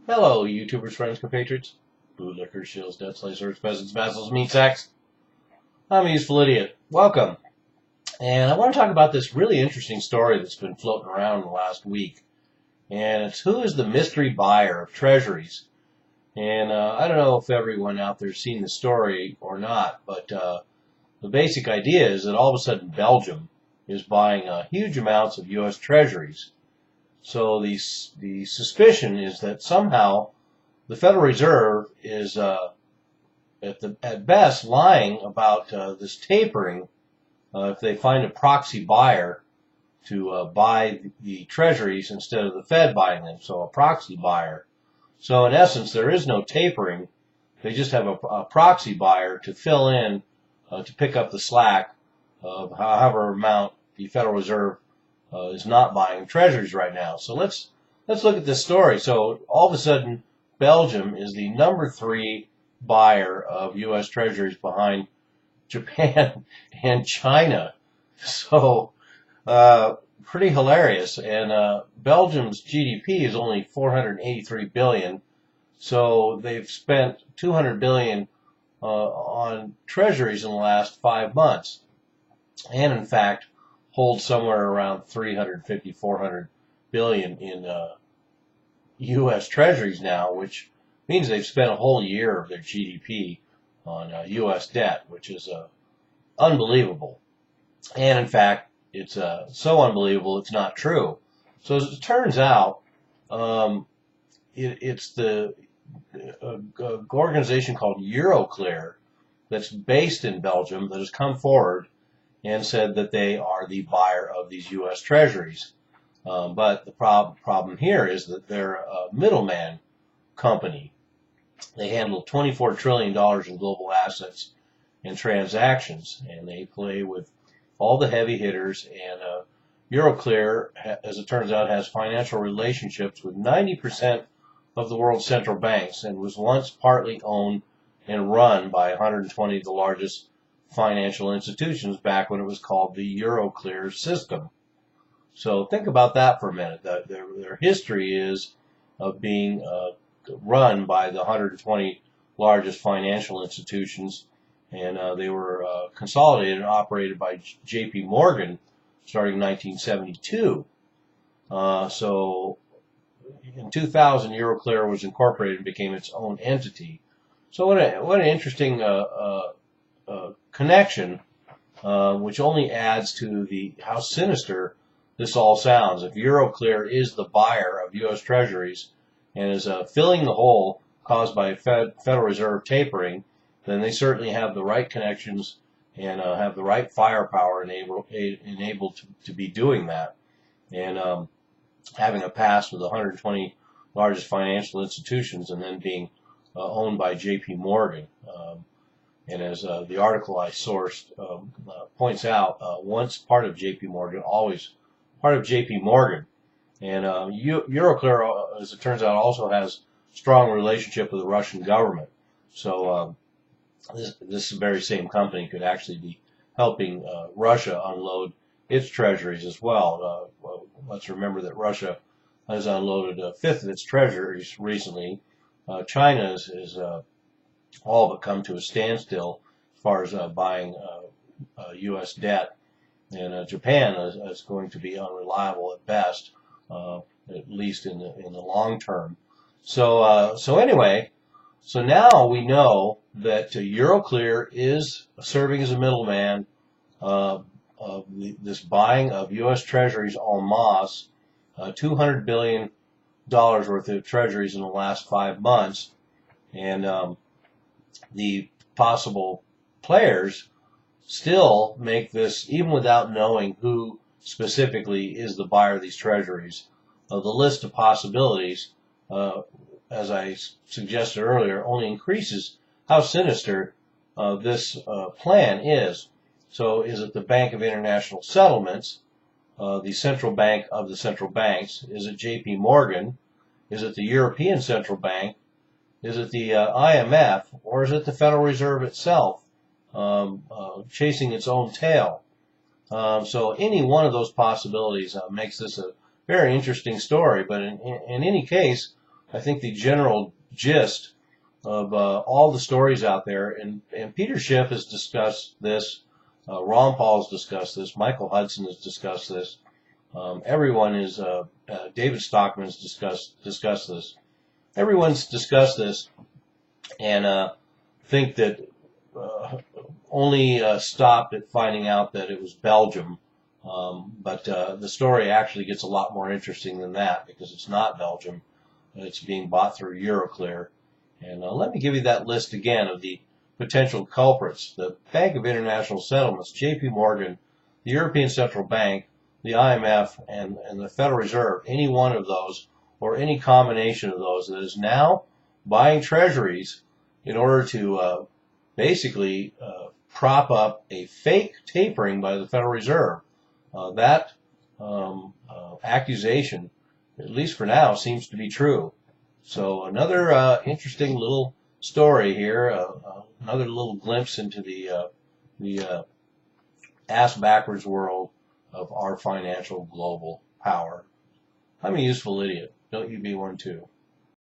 Hello, YouTubers, friends, compatriots, bootlickers, shills, debt slaves, serfs, peasants, vassals, meat sacks. I'm a useful idiot. Welcome. And I want to talk about this really interesting story that's been floating around in the last week. And it's who is the mystery buyer of treasuries? And I don't know if everyone out there's seen the story or not, but the basic idea is that all of a sudden Belgium is buying huge amounts of U.S. treasuries. So the suspicion is that somehow the Federal Reserve is at best lying about this tapering if they find a proxy buyer to buy the treasuries instead of the Fed buying them, so a proxy buyer. So in essence, there is no tapering. They just have a proxy buyer to fill in, to pick up the slack of however amount the Federal Reserve is not buying treasuries right now. So let's look at this story. So all of a sudden, Belgium is the #3 buyer of U.S. treasuries behind Japan and China. So pretty hilarious. And Belgium's GDP is only 483 billion. So they've spent 200 billion on treasuries in the last 5 months, and in fact hold somewhere around 350, 400 billion in U.S. treasuries now, which means they've spent a whole year of their GDP on U.S. debt, which is unbelievable. And in fact, it's so unbelievable it's not true. So as it turns out, it's the organization called Euroclear that's based in Belgium that has come forward and said that they are the buyer of these U.S. treasuries. But the problem here is that they're a middleman company. They handle $24 trillion in global assets and transactions, and they play with all the heavy hitters. And Euroclear, as it turns out, has financial relationships with 90% of the world's central banks and was once partly owned and run by 120 of the largest financial institutions back when it was called the Euroclear system. So think about that for a minute. Their history is of being run by the 120 largest financial institutions, and they were consolidated and operated by J.P. Morgan starting in 1972. So in 2000, Euroclear was incorporated and became its own entity. So what an interesting connection, which only adds to how sinister this all sounds. If Euroclear is the buyer of U.S. treasuries and is filling the hole caused by Federal Reserve tapering, then they certainly have the right connections and have the right firepower enabled to be doing that. And having a past with 120 largest financial institutions and then being owned by J.P. Morgan. And as the article I sourced points out, once part of J.P. Morgan, always part of J.P. Morgan. And Euroclear, as it turns out, also has strong relationship with the Russian government. So this very same company could actually be helping Russia unload its treasuries as well. Let's remember that Russia has unloaded a fifth of its treasuries recently. China is all but come to a standstill as far as buying U.S. debt, and Japan is going to be unreliable at best, at least in the long term. So anyway, so now we know that Euroclear is serving as a middleman of this buying of U.S. treasuries en masse, $200 billion worth of treasuries in the last 5 months, and the possible players still make this, even without knowing who specifically is the buyer of these treasuries. The list of possibilities, as I suggested earlier, only increases how sinister this plan is. So is it the Bank of International Settlements, the central bank of the central banks? Is it J.P. Morgan? Is it the European Central Bank? Is it the IMF? Or is it the Federal Reserve itself chasing its own tail? So any one of those possibilities makes this a very interesting story. But in any case, I think, the general gist of all the stories out there. And Peter Schiff has discussed this. Ron Paul's discussed this. Michael Hudson has discussed this. Everyone is, David Stockman's discussed this. Everyone's discussed this, and think that only stopped at finding out that it was Belgium. But the story actually gets a lot more interesting than that, because it's not Belgium. It's being bought through Euroclear. And let me give you that list again of the potential culprits: the Bank of International Settlements, J.P. Morgan, the European Central Bank, the IMF, and the Federal Reserve. Any one of those, or any combination of those, that is now buying treasuries in order to basically prop up a fake tapering by the Federal Reserve. That accusation, at least for now, seems to be true. So another interesting little story here, another little glimpse into the ass-backwards world of our financial global power. I'm a useful idiot. Don't you be one too.